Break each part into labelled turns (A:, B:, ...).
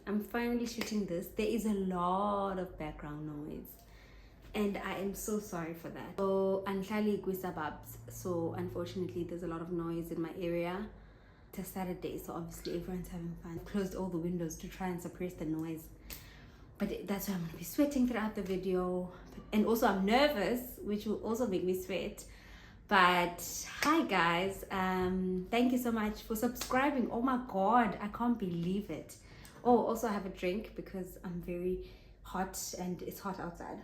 A: I'm finally shooting this. There is a lot of background noise and I am so sorry for that. So anhlali suburbs, so unfortunately there's a lot of noise in my area. It's a Saturday, so obviously everyone's having fun. I've closed all the windows to try and suppress the noise, but that's why I'm going to be sweating throughout the video. And also I'm nervous, which will also make me sweat. But hi guys, thank you so much for subscribing. Oh my god, I can't believe it. Oh, also I have a drink because I'm very hot and it's hot outside.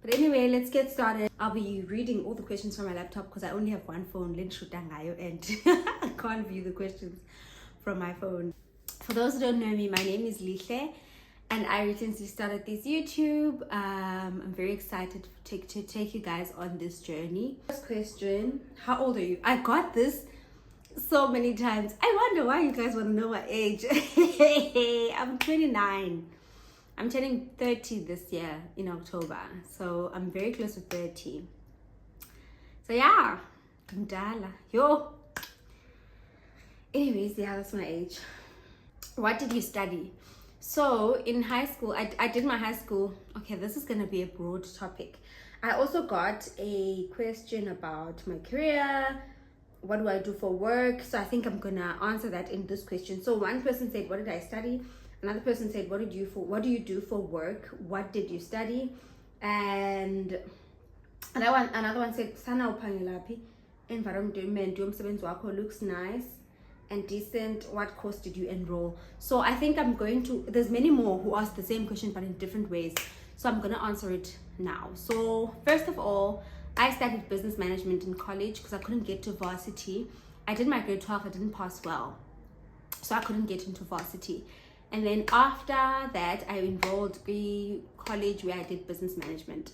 A: But anyway, let's get started. I'll be reading all the questions from my laptop because I only have one phone, and I can't view the questions from my phone. For those who don't know me, my name is Lihle and I recently started this YouTube. I'm very excited to take you guys on this journey. First question, how old are you? I got this so many times. I wonder why you guys want to know my age. I'm 29. I'm turning 30 this year in October, so I'm very close to 30. So yeah, Mdala. Yo. Anyways, yeah, that's my age. What did you study? So in high school, I did my high school. Okay, this is gonna be a broad topic. I also got a question about my career. What do I do for work? So I think I'm gonna answer that in this question. So one person said, what did I study? Another person said, what do you do for work? What did you study? And another one said, sana upangelapi, environment umsebenzi wakho looks nice and decent. What course did you enroll? So I think I'm going to, there's many more who asked the same question but in different ways. So I'm gonna answer it now. So first of all, I studied business management in college because I couldn't get to varsity. I did my grade 12, I didn't pass well, so I couldn't get into varsity. And then after that, I enrolled in college where I did business management.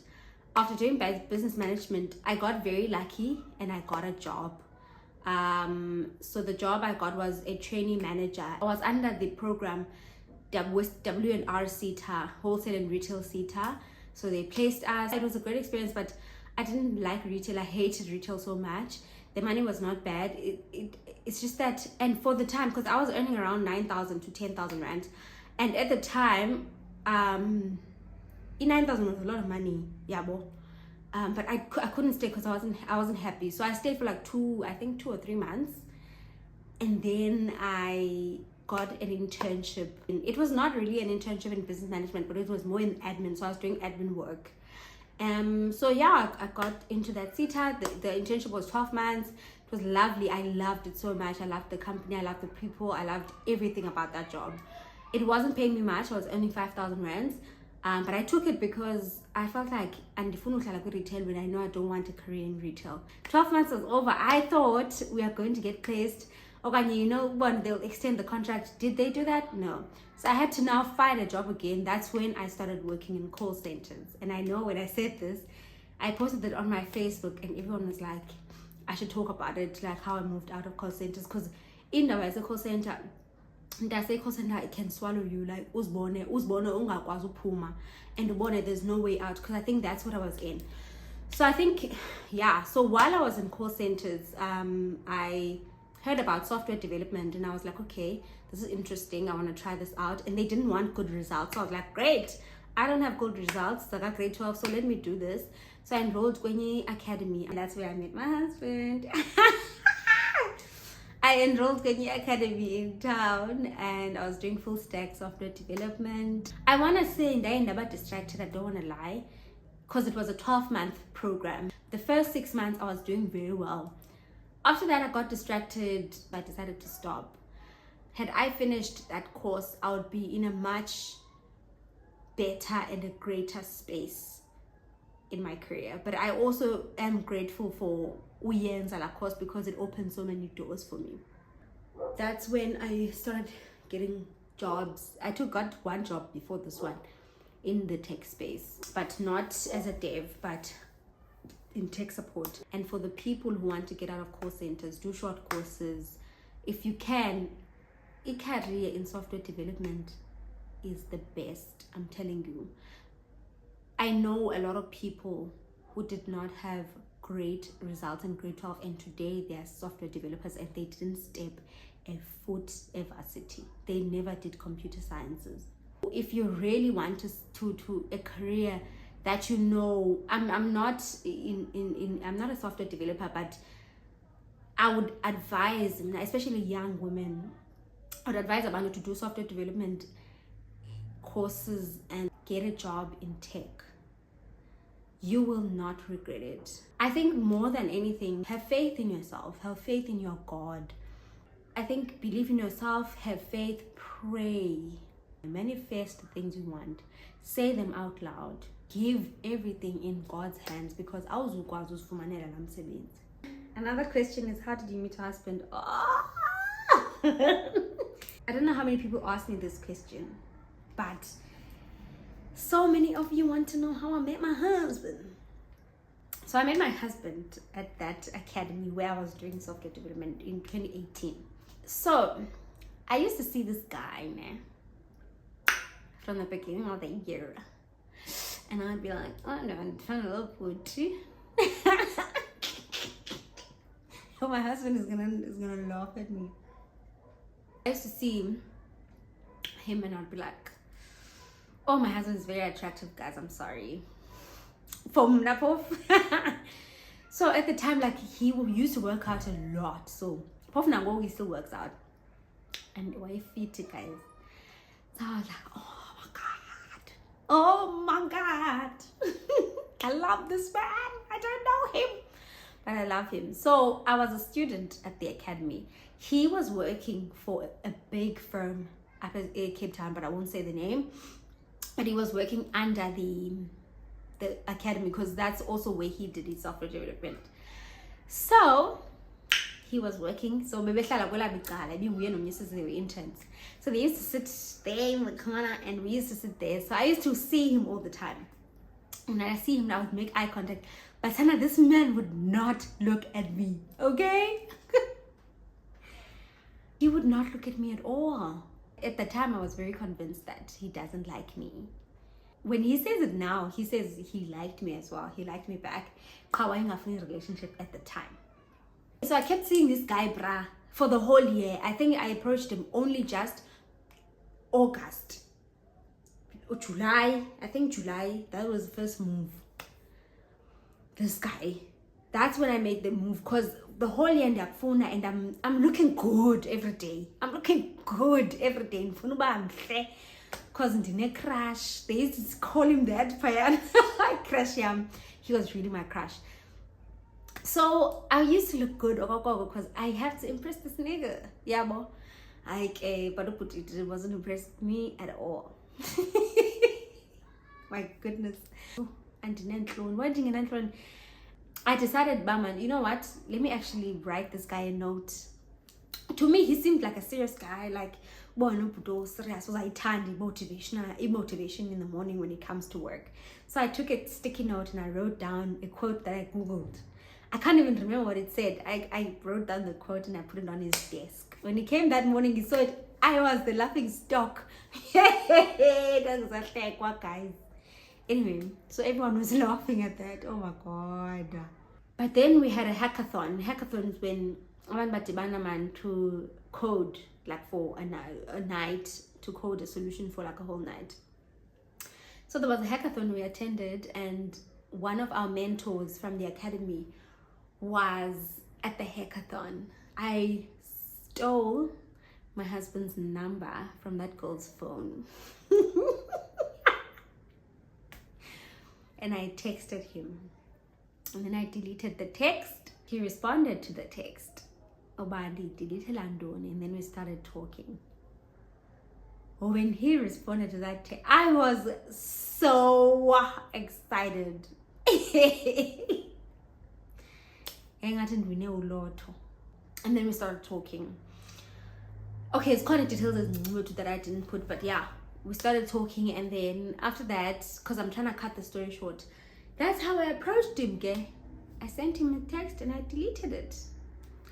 A: After doing business management, I got very lucky and I got a job. So the job I got was a trainee manager. I was under the program W&R CETA, wholesale and retail CETA. So they placed us. It was a great experience, but I didn't like retail. I hated retail so much. The money was not bad. It's just that, and for the time, because I was earning around 9,000 to 10,000 rand, and at the time, 9,000 was a lot of money, yabo. But I couldn't stay because I wasn't happy. So I stayed for like 2 or 3 months, and then I got an internship. It was not really an internship in business management, but it was more in admin. So I was doing admin work. So yeah, I got into that CETA. The internship was 12 months. It was lovely. I loved it so much. I loved the company. I loved the people. I loved everything about that job. It wasn't paying me much. I was earning 5,000 rands. But I took it because I felt like, and retail when I know I don't want a career in retail. 12 months was over. I thought we are going to get placed. Okay, you know when they'll extend the contract. Did they do that? No. So I had to now find a job again. That's when I started working in call centers. And I know when I said this, I posted it on my Facebook and everyone was like, I should talk about it, like how I moved out of call centers. Because in the as a call center, it can swallow you, like uzbone ungakwazi uphuma, and ubone there's no way out, because I think that's what I was in. So I think, yeah, so while I was in call centers, I heard about software development and I was like, okay, this is interesting, I want to try this out. And they didn't want good results, so I was like, great, I don't have good results, I got grade 12, so let me do this. So I enrolled Kwenye Academy, and that's where I met my husband. I enrolled Kwenye Academy in town and I was doing full stack software development. I want to say I never distracted, I don't want to lie, because it was a 12-month program. The first 6 months I was doing very well. After that I got distracted, I decided to stop. Had I finished that course, I would be in a much better and a greater space in my career. But I also am grateful for Uyenzala course because it opened so many doors for me. That's when I started getting jobs. I got one job before this one in the tech space, but not as a dev, but in tech support. And for the people who want to get out of call centers, do short courses. If you can, a career in software development is the best, I'm telling you. I know a lot of people who did not have great results in grade 12, and today they are software developers, and they didn't step a foot a varsity. They never did computer sciences. If you really want to a career that you know, I'm not I'm not a software developer, but I would advise, especially young women, I would advise about to do software development courses and get a job in tech. You will not regret it. I think more than anything, have faith in yourself, have faith in your God. I think believe in yourself, have faith, pray, manifest the things you want, say them out loud, give everything in God's hands, because another question is, how did you meet your husband? Oh! I don't know how many people ask me this question, but so many of you want to know how I met my husband. So I met my husband at that academy where I was doing software development in 2018. So I used to see this guy, man, from the beginning of the year, and I'd be like, oh no, I'm trying to look good too. So my husband is gonna laugh at me. I used to see him and I'd be like, oh, my husband is very attractive, guys, I'm sorry. From Napov. So at the time, like, he used to work out a lot. So Prof Nango, he still works out. And why fit, guys? So I was like, oh my God. Oh my God. I love this man. I don't know him, but I love him. So I was a student at the academy. He was working for a big firm up in Cape Town, but I won't say the name. But he was working under the academy, because that's also where he did his software development. So he was working. So maybe they were interns. So they used to sit there in the corner, and we used to sit there. So I used to see him all the time. When I see him, I would make eye contact. But Sana, this man would not look at me. Okay? He would not look at me at all. At the time, I was very convinced that he doesn't like me. When he says it now, he says he liked me as well. He liked me back. Kawaii relationship at the time. So I kept seeing this guy, brah, for the whole year. I think I approached him only just August. July, I think July, that was the first move. This guy. That's when I made the move, because the whole year in Phone, and I'm looking good every day. I'm looking good every day. Because in crash, they used to call him that. I crash him. He was really my crush. So I used to look good because I have to impress this nigga. Yeah, bo. But it wasn't impressed with me at all. My goodness. And I decided, Baman, you know what? Let me actually write this guy a note. To me, he seemed like a serious guy. Like, serious. Was I turned motivation in the morning when he comes to work. So I took a sticky note and I wrote down a quote that I googled. I can't even remember what it said. I wrote down the quote and I put it on his desk. When he came that morning, he saw it. I was the laughing stock. That was a fake one, guys. Anyway, so everyone was laughing at that. Oh my God. But then we had a hackathon. Hackathons when man to code, like for a night, to code a solution for like a whole night. So there was a hackathon we attended, and one of our mentors from the academy was at the hackathon. I stole my husband's number from that girl's phone. And I texted him. And then I deleted the text. He responded to the text. Obadi deleted Landon, and then we started talking. When he responded to that text, I was so excited. And then we started talking. Okay, it's quite a detail that I didn't put, but yeah, we started talking, and then after that, because I'm trying to cut the story short, that's how I approached him, okay? I sent him a text and I deleted it.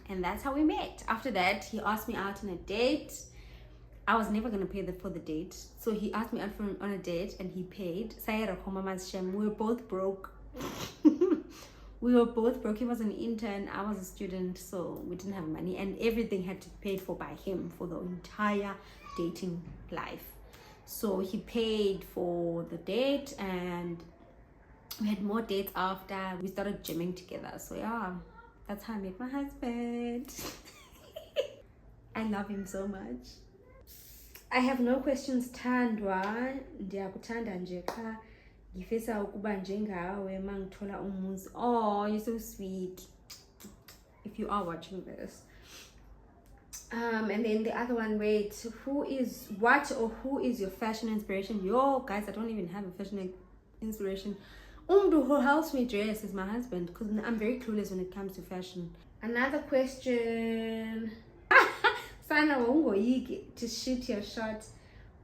A: And that's how we met. After that, he asked me out on a date. I was never gonna pay for the date, so he asked me out on a date, and he paid. We were both broke. We were both broke. He was an intern, I was a student, so we didn't have money, and everything had to be paid for by him for the entire dating life. So he paid for the date, and we had more dates after. We started gymming together. So yeah, that's how I met my husband. I love him so much. I have no questions, Thandwa. Ndiyakuthanda nje qha ngifisa ukuba njengawe mangithola umuzi. Oh, you're so sweet. If you are watching this. And then the other one, wait, who is your fashion inspiration? Yo, guys, I don't even have a fashion inspiration. Who helps me dress is my husband, because I'm very clueless when it comes to fashion. Another question. Sana wawungoyiki to shoot your shot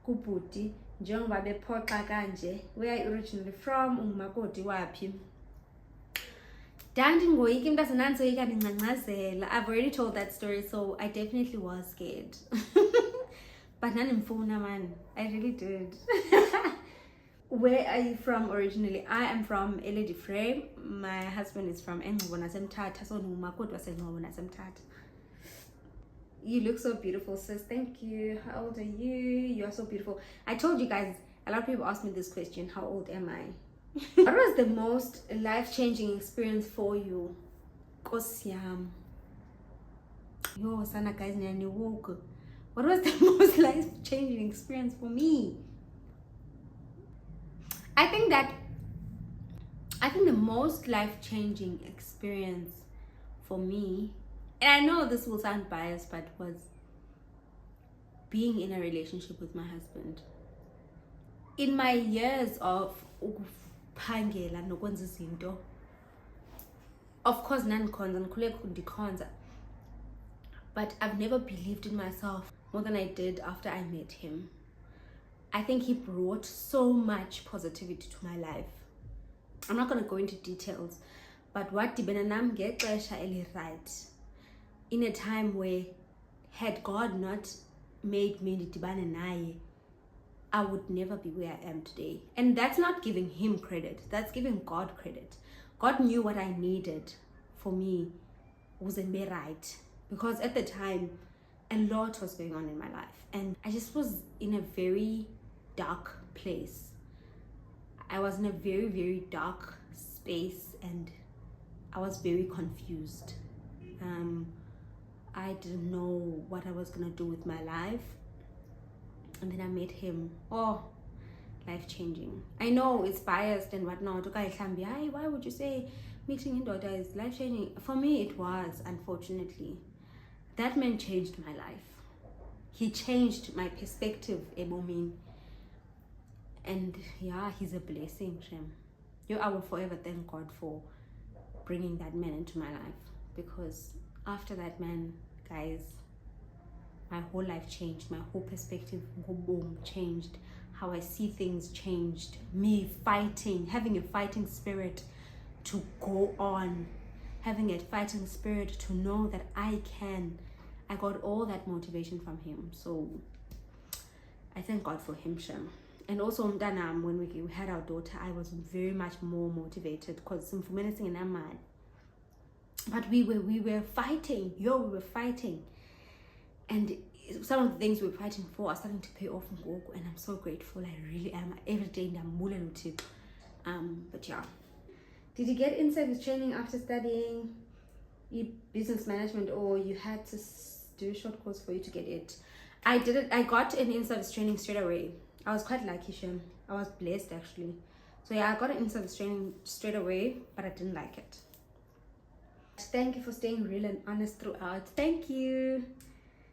A: kubhuti njengoba bephoxa kanje. Where are you originally from? Ungumakoti waphi? Dandingoyiki mntazinansoyika ndingcancazela. I've already told that story, so I definitely was scared. But nanimfuna man, I really did. Where are you from originally? I am from Eledi Frey. My husband is from Engqobo naseMthatha, so ngumakoti waseNgqobo naseMthatha. You look so beautiful, sis. Thank you. How old are you? You are so beautiful. I told you guys, a lot of people ask me this question, how old am I? What was the most life-changing experience for you? Kosiam. Yo, sana guys, what was the most life-changing experience for me? I think the most life-changing experience for me, and I know this will sound biased, but was being in a relationship with my husband. In my years of ukuphangela nokwenza izinto, of course ndikhonza, but I've never believed in myself more than I did after I met him. I think he brought so much positivity to my life. I'm not going to go into details, but what dibena nam ngexesha eli-right, in a time where had God not made me ndidibane naye, I would never be where I am today. And that's not giving him credit, that's giving God credit. God knew what I needed for me wasn't be right, because at the time a lot was going on in my life, and I just was in a very dark place. I was in a very, very dark space, and I was very confused. I didn't know what I was gonna do with my life, and then I met him. Oh, life-changing. I know it's biased and whatnot. Why would you say meeting indoda is life-changing? For me it was, unfortunately. That man changed my life. He changed my perspective about. And yeah, he's a blessing, Shem. I will forever thank God for bringing that man into my life, because after that man, guys, my whole life changed. My whole perspective changed. How I see things changed. Me fighting, having a fighting spirit to go on, having a fighting spirit to know that I can. I got all that motivation from him. So I thank God for him, Shem. And also Mdanam, when we had our daughter, I was very much more motivated, because but we were fighting. We were fighting, and some of the things we were fighting for are starting to pay off, and I'm so grateful. I really am. Every day but yeah. Did you get in-service training after studying business management, or you had to do a short course for you to get it? I did it. I got an in-service training straight away. I was quite lucky, Shem. I was blessed, actually. So yeah, I got an in-service training straight away, but I didn't like it. Thank you for staying real and honest throughout. Thank you.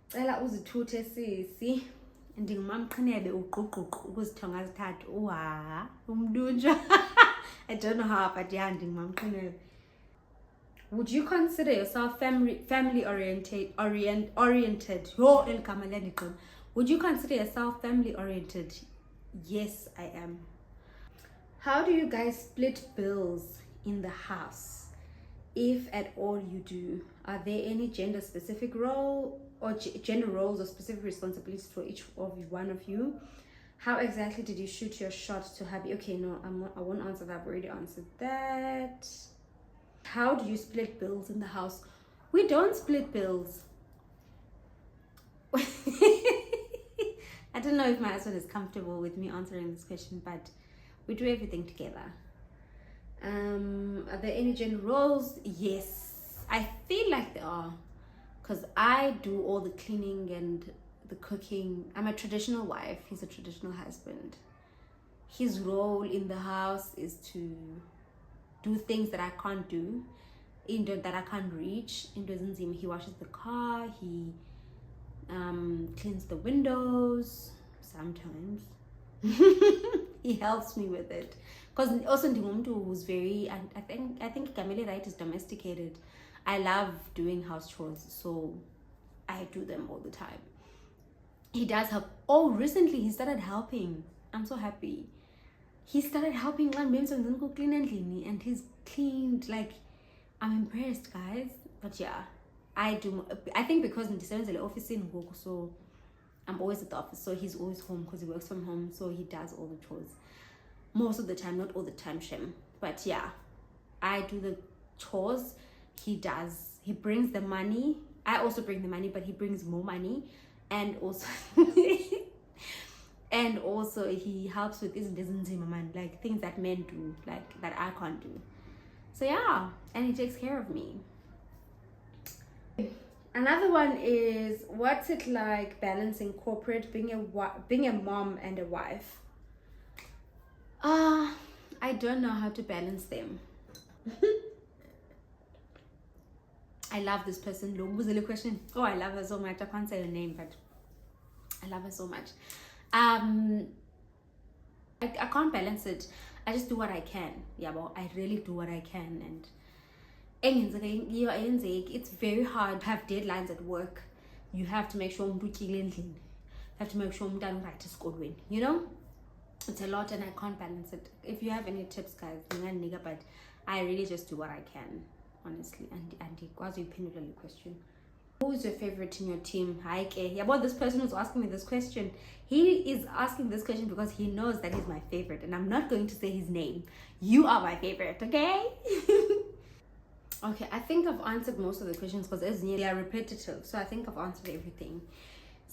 A: Cela uzithuthe sisi. Ndingumamqhinebe uquququ ukuzithonga zithathu. Uha, umdunja. I don't know how, but yeah, ndingumamqhinebe. Would you consider yourself family oriented? Would you consider yourself family oriented? Yes, I am. How do you guys split bills in the house? If at all you do, are there any gender specific roles or gender roles or specific responsibilities for each of one of you. How exactly did you shoot your shot to happy? Okay, no, I won't answer that. I've already answered that. How do you split bills in the house? We don't split bills. I don't know if my husband is comfortable with me answering this question, but we do everything together. Are there any gender roles? Yes, I feel like there are, because I do all the cleaning and the cooking. I'm a traditional wife, he's a traditional husband. His role in the house is to do things that I can't do, that I can't reach. He washes the car, he cleans the windows sometimes. He helps me with it, because also Ndingumuntu who's very, and I think Kamele right is domesticated. I love doing house chores, so I do them all the time. He does help. Oh, recently he started helping. I'm so happy. He started helping one clean and he's cleaned. Like, I'm impressed, guys. But yeah, I do. I think because in December the office in work, so I'm always at the office. So he's always home because he works from home. So he does all the chores most of the time, not all the time, Shem. But yeah, I do the chores. He does. He brings the money. I also bring the money, but he brings more money. And also and also he helps with like things that men do, like that I can't do. So yeah, and he takes care of me. Another one is, what's it like balancing corporate, being a mom and a wife? I don't know how to balance them. I love this person. Long was the question. Oh, I love her so much. I can't say her name, but I love her so much. I can't balance it. I just do what I can. Yeah, well, I really do what I can. And it's very hard to have deadlines at work. You have to make sure you have to make sure I'm done right to score win. You know, it's a lot, and I can't balance it. If you have any tips, guys, but I really just do what I can, honestly. And it was your question. Who is your favorite in your team? Yeah, but this person who's asking me this question, he is asking this question because he knows that he's my favorite, and I'm not going to say his name. You are my favorite, okay? Okay, I think I've answered most of the questions because they are repetitive, so I think I've answered everything.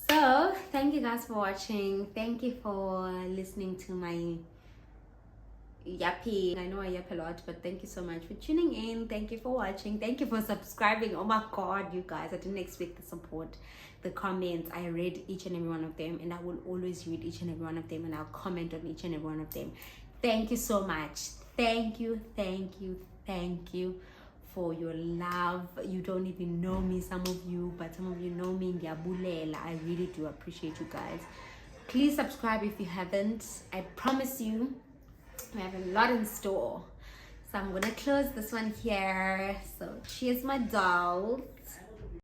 A: So thank you guys for watching. Thank you for listening to my yappy. I know I yap a lot, but thank you so much for tuning in. Thank you for watching. Thank you for subscribing. Oh my god, you guys, I didn't expect the support, the comments. I read each and every one of them, and I will always read each and every one of them, and I'll comment on each and every one of them. Thank you so much. Thank you for your love. You don't even know me, some of you, but some of you know me. I really do appreciate you guys. Please subscribe if you haven't. I promise you we have a lot in store. So I'm gonna close this one here. So cheers, my doll.